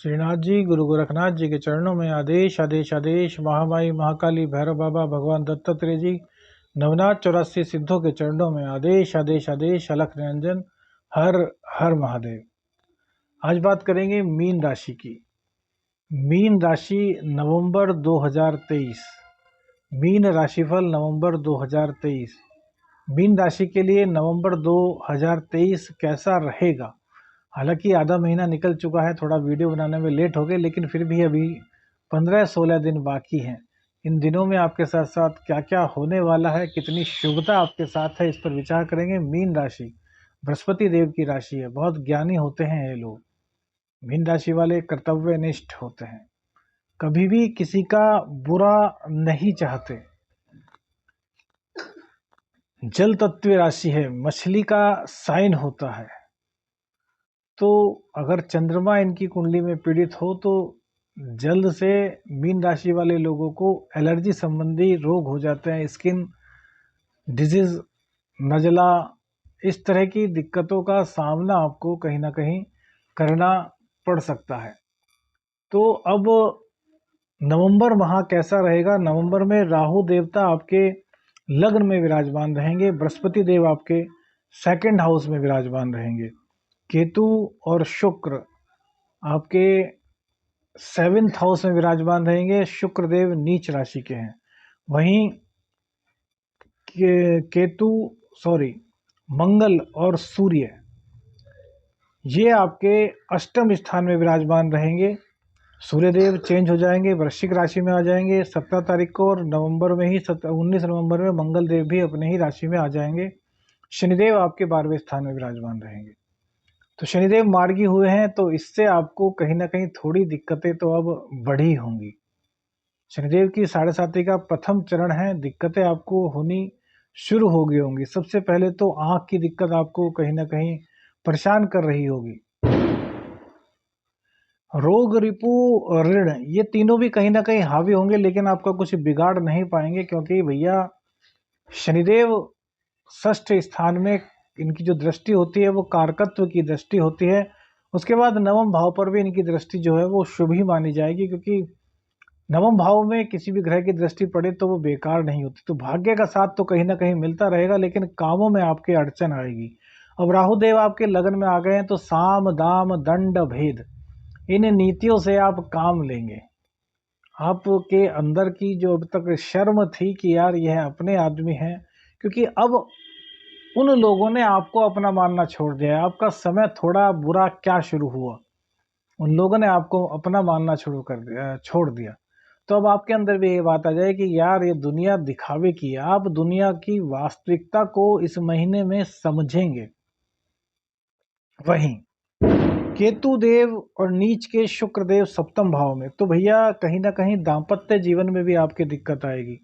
श्रीनाथ जी गुरु गोरखनाथ जी के चरणों में आदेश आदेश आदेश। महामाई महाकाली भैरव बाबा भगवान दत्तात्रेय जी नवनाथ 84 सिद्धों के चरणों में आदेश आदेश आदेश। अलख निरंजन हर हर महादेव। आज बात करेंगे मीन राशि की। मीन राशि नवंबर 2023। मीन राशिफल नवंबर 2023। मीन राशि के लिए नवंबर 2023 कैसा रहेगा। हालांकि आधा महीना निकल चुका है, थोड़ा वीडियो बनाने में लेट हो गए, लेकिन फिर भी अभी 15-16 दिन बाकी हैं। इन दिनों में आपके साथ साथ क्या क्या होने वाला है, कितनी शुभता आपके साथ है, इस पर विचार करेंगे। मीन राशि बृहस्पति देव की राशि है। बहुत ज्ञानी होते हैं ये लोग। मीन राशि वाले कर्तव्यनिष्ठ होते हैं, कभी भी किसी का बुरा नहीं चाहते। जल तत्व राशि है, मछली का साइन होता है। तो अगर चंद्रमा इनकी कुंडली में पीड़ित हो तो जल्द से मीन राशि वाले लोगों को एलर्जी संबंधी रोग हो जाते हैं। स्किन डिजीज, नजला, इस तरह की दिक्कतों का सामना आपको कहीं ना कहीं करना पड़ सकता है। तो अब नवंबर माह कैसा रहेगा। नवंबर में राहु देवता आपके लग्न में विराजमान रहेंगे। बृहस्पति देव आपके सेकंड हाउस में विराजमान रहेंगे। केतु और शुक्र आपके 7th हाउस में विराजमान रहेंगे। शुक्र देव नीच राशि के हैं। वहीं मंगल और सूर्य ये आपके अष्टम स्थान में विराजमान रहेंगे। सूर्य देव चेंज हो जाएंगे, वृश्चिक राशि में आ जाएंगे 17 तारीख को, और नवंबर में ही 19 नवंबर में मंगल देव भी अपने ही राशि में आ जाएंगे। शनिदेव आपके 12वें स्थान में विराजमान रहेंगे। तो शनिदेव मार्गी हुए हैं, तो इससे आपको कहीं ना कहीं थोड़ी दिक्कतें तो अब बढ़ी होंगी। शनिदेव की 7.5 का प्रथम चरण है। दिक्कतें आपको होनी शुरू हो गई होंगी। सबसे पहले तो आंख की दिक्कत आपको कहीं ना कहीं परेशान कर रही होगी। रोग, रिपु, ऋण, ये तीनों भी कहीं ना कहीं हावी होंगे, लेकिन आपका कुछ बिगाड़ नहीं पाएंगे, क्योंकि भैया शनिदेव 6ठ स्थान में इनकी जो दृष्टि होती है वो कारकत्व की दृष्टि होती है। उसके बाद नवम भाव पर भी इनकी दृष्टि जो है वो शुभ ही मानी जाएगी, क्योंकि नवम भाव में किसी भी ग्रह की दृष्टि पड़े तो वो बेकार नहीं होती। तो भाग्य का साथ तो कहीं ना कहीं मिलता रहेगा, लेकिन कामों में आपके अड़चन आएगी। अब राहु देव आपके लगन में आ गए हैं, तो साम दाम दंड भेद, इन नीतियों से आप काम लेंगे। आपके अंदर की जो अब तक शर्म थी कि यार यह अपने आदमी हैं, क्योंकि अब उन लोगों ने आपको अपना मानना छोड़ दिया है। आपका समय थोड़ा बुरा क्या शुरू हुआ, उन लोगों ने आपको अपना मानना छोड़ दिया। तो अब आपके अंदर भी ये बात आ जाए कि यार ये दुनिया दिखावे की है। आप दुनिया की वास्तविकता को इस महीने में समझेंगे। वहीं केतु देव और नीच के शुक्र देव 7म भाव में, तो भैया कहीं ना कहीं दाम्पत्य जीवन में भी आपके दिक्कत आएगी।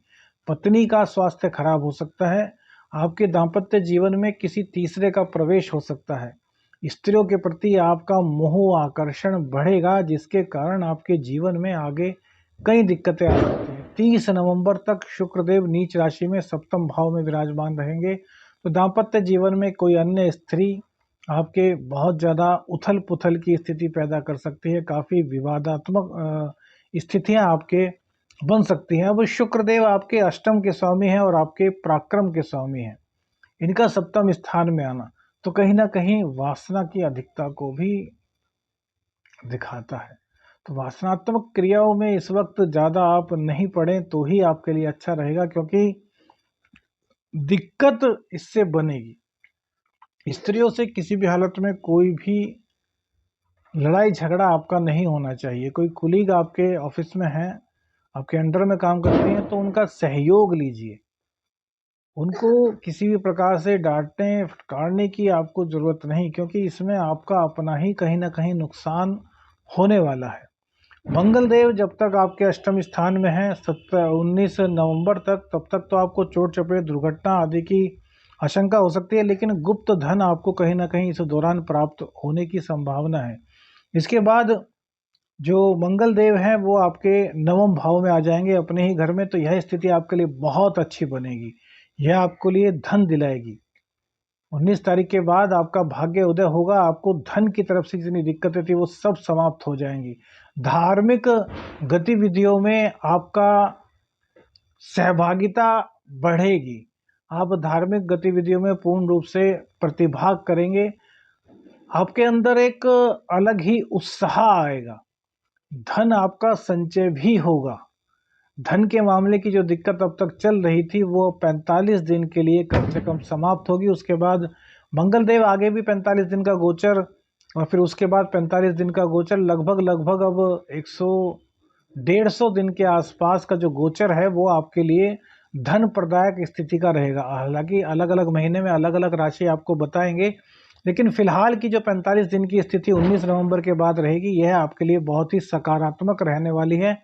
पत्नी का स्वास्थ्य खराब हो सकता है। आपके दाम्पत्य जीवन में किसी तीसरे का प्रवेश हो सकता है। स्त्रियों के प्रति आपका मोह आकर्षण बढ़ेगा, जिसके कारण आपके जीवन में आगे कई दिक्कतें आ सकती हैं। 30 नवंबर तक शुक्रदेव नीच राशि में 7म भाव में विराजमान रहेंगे। तो दाम्पत्य जीवन में कोई अन्य स्त्री आपके बहुत ज़्यादा उथल पुथल की स्थिति पैदा कर सकती है। काफ़ी विवादात्मक स्थितियां आपके बन सकती हैं। अब शुक्रदेव आपके अष्टम के स्वामी हैं और आपके पराक्रम के स्वामी हैं। इनका 7म स्थान में आना तो कहीं ना कहीं वासना की अधिकता को भी दिखाता है। तो वासनात्मक क्रियाओं में इस वक्त ज़्यादा आप नहीं पड़े तो ही आपके लिए अच्छा रहेगा, क्योंकि दिक्कत इससे बनेगी। स्त्रियों से किसी भी हालत में कोई भी लड़ाई झगड़ा आपका नहीं होना चाहिए। कोई कुलीग आपके ऑफिस में है, आपके अंडर में काम करती हैं, तो उनका सहयोग लीजिए। उनको किसी भी प्रकार से डांटने फटकारने की आपको ज़रूरत नहीं, क्योंकि इसमें आपका अपना ही कहीं ना कहीं नुकसान होने वाला है। मंगल देव जब तक आपके अष्टम स्थान में हैं 19 नवंबर तक, तब तक तो आपको चोट चपेट, दुर्घटना आदि की आशंका हो सकती है, लेकिन गुप्त धन आपको कहीं ना कहीं इस दौरान प्राप्त होने की संभावना है। इसके बाद जो मंगल देव हैं वो आपके 9वें भाव में आ जाएंगे अपने ही घर में। तो यह स्थिति आपके लिए बहुत अच्छी बनेगी। यह आपके लिए धन दिलाएगी। 19 तारीख के बाद आपका भाग्य उदय होगा। आपको धन की तरफ से जितनी दिक्कतें थी वो सब समाप्त हो जाएंगी। धार्मिक गतिविधियों में आपका सहभागिता बढ़ेगी। आप धार्मिक गतिविधियों में पूर्ण रूप से प्रतिभाग करेंगे। आपके अंदर एक अलग ही उत्साह आएगा। धन आपका संचय भी होगा। धन के मामले की जो दिक्कत अब तक चल रही थी वो 45 दिन के लिए कम से कम समाप्त होगी। उसके बाद मंगल देव आगे भी 45 दिन का गोचर, और फिर उसके बाद 45 दिन का गोचर लगभग अब 100-150 दिन के आसपास का जो गोचर है वो आपके लिए धन प्रदायक स्थिति का रहेगा। हालांकि अलग अलग महीने में अलग अलग राशि आपको बताएंगे, लेकिन फिलहाल की जो 45 दिन की स्थिति 19 नवंबर के बाद रहेगी, यह आपके लिए बहुत ही सकारात्मक रहने वाली है।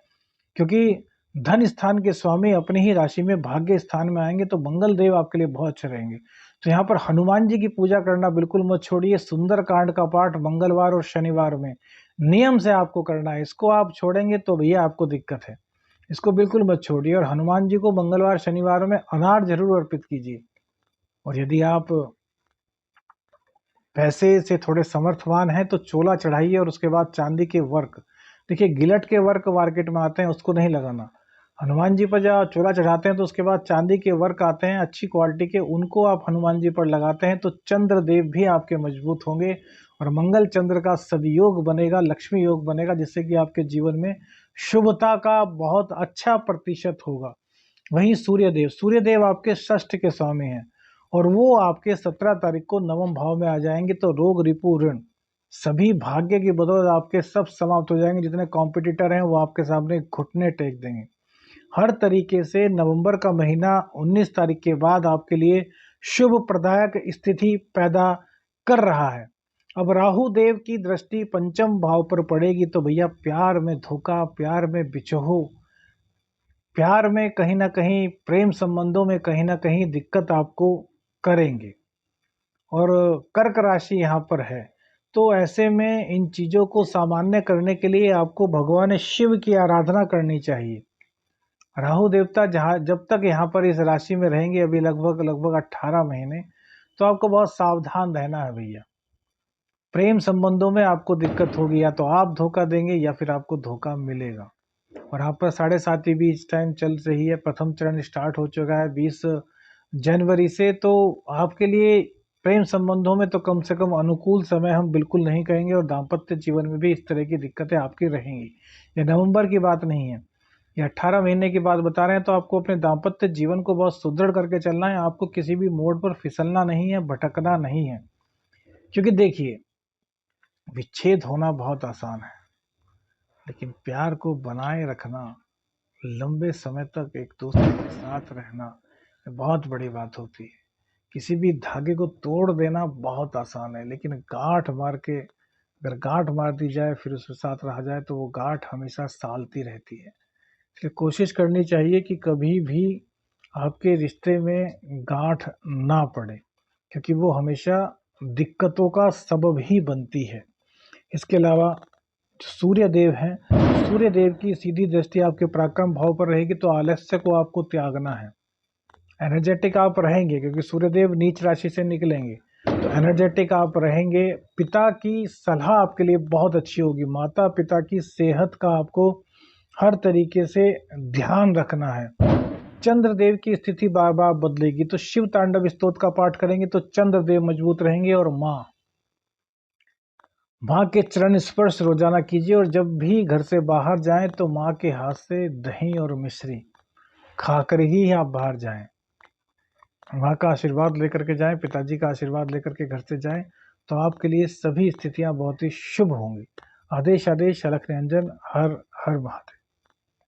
क्योंकि धन स्थान के स्वामी अपनी ही राशि में भाग्य स्थान में आएंगे तो मंगल देव आपके लिए बहुत अच्छे रहेंगे। तो यहाँ पर हनुमान जी की पूजा करना बिल्कुल मत छोड़िए। सुंदर कांड का पाठ मंगलवार और शनिवार में नियम से आपको करना है। इसको आप छोड़ेंगे तो भैया आपको दिक्कत है। इसको बिल्कुल मत छोड़िए। और हनुमान जी को मंगलवार शनिवार में अनार जरूर अर्पित कीजिए। और यदि आप पैसे से थोड़े समर्थवान हैं तो चोला चढ़ाइए और उसके बाद चांदी के वर्क, देखिए गिलट के वर्क मार्केट में आते हैं, उसको नहीं लगाना। हनुमान जी पर जब चोला चढ़ाते हैं तो उसके बाद चांदी के वर्क आते हैं अच्छी क्वालिटी के, उनको आप हनुमान जी पर लगाते हैं तो चंद्र देव भी आपके मजबूत होंगे और मंगल चंद्र का सदयोग बनेगा, लक्ष्मी योग बनेगा, जिससे कि आपके जीवन में शुभता का बहुत अच्छा प्रतिशत होगा। वहीं सूर्यदेव आपके षष्ठ के स्वामी हैं और वो आपके 17 तारीख को नवम भाव में आ जाएंगे। तो रोग रिपु ऋण सभी भाग्य की बदौलत आपके सब समाप्त हो जाएंगे। जितने कॉम्पिटिटर हैं वो आपके सामने घुटने टेक देंगे। हर तरीके से नवंबर का महीना 19 तारीख के बाद आपके लिए शुभ प्रदायक स्थिति पैदा कर रहा है। अब राहु देव की दृष्टि पंचम भाव पर पड़ेगी तो भैया प्यार में धोखा, प्यार में बिछोह, प्यार में कहीं ना कहीं, प्रेम संबंधों में कहीं ना कहीं दिक्कत आपको करेंगे। और कर्क राशि यहाँ पर है तो ऐसे में इन चीज़ों को सामान्य करने के लिए आपको भगवान शिव की आराधना करनी चाहिए। राहु देवता जब तक यहाँ पर इस राशि में रहेंगे, अभी लगभग 18 महीने, तो आपको बहुत सावधान रहना है भैया। प्रेम संबंधों में आपको दिक्कत होगी, या तो आप धोखा देंगे या फिर आपको धोखा मिलेगा। और यहाँ पर 7.5 भी इस टाइम चल रही है। प्रथम चरण स्टार्ट हो चुका है 20 जनवरी से। तो आपके लिए प्रेम संबंधों में तो कम से कम अनुकूल समय हम बिल्कुल नहीं कहेंगे, और दाम्पत्य जीवन में भी इस तरह की दिक्कतें आपकी रहेंगी। ये नवंबर की बात नहीं है, ये 18 महीने की बात बता रहे हैं। तो आपको अपने दाम्पत्य जीवन को बहुत सुदृढ़ करके चलना है। आपको किसी भी मोड़ पर फिसलना नहीं है, भटकना नहीं है। क्योंकि देखिए, विच्छेद होना बहुत आसान है, लेकिन प्यार को बनाए रखना, लंबे समय तक एक दूसरे के साथ रहना बहुत बड़ी बात होती है। किसी भी धागे को तोड़ देना बहुत आसान है, लेकिन गांठ मार के, अगर गांठ मार दी जाए फिर उसके साथ रहा जाए तो वो गांठ हमेशा सालती रहती है। इसलिए कोशिश करनी चाहिए कि कभी भी आपके रिश्ते में गांठ ना पड़े, क्योंकि वो हमेशा दिक्कतों का सबब ही बनती है। इसके अलावा सूर्य देव हैं, सूर्य देव की सीधी दृष्टि आपके पराक्रम भाव पर रहेगी तो आलस्य को आपको त्यागना है। एनर्जेटिक आप रहेंगे क्योंकि सूर्यदेव नीच राशि से निकलेंगे, तो एनर्जेटिक आप रहेंगे। पिता की सलाह आपके लिए बहुत अच्छी होगी। माता पिता की सेहत का आपको हर तरीके से ध्यान रखना है। चंद्रदेव की स्थिति बार बार बदलेगी, तो शिव तांडव स्तोत्र का पाठ करेंगे तो चंद्रदेव मजबूत रहेंगे। और माँ के चरण स्पर्श रोजाना कीजिए, और जब भी घर से बाहर जाएं तो माँ के हाथ से दही और मिश्री खाकर ही आप बाहर जाएं। माँ का आशीर्वाद लेकर के जाएं, पिताजी का आशीर्वाद लेकर के घर से जाएं, तो आपके लिए सभी स्थितियां बहुत ही शुभ होंगी। आदेश अलख निरंजन। हर हर महादेव।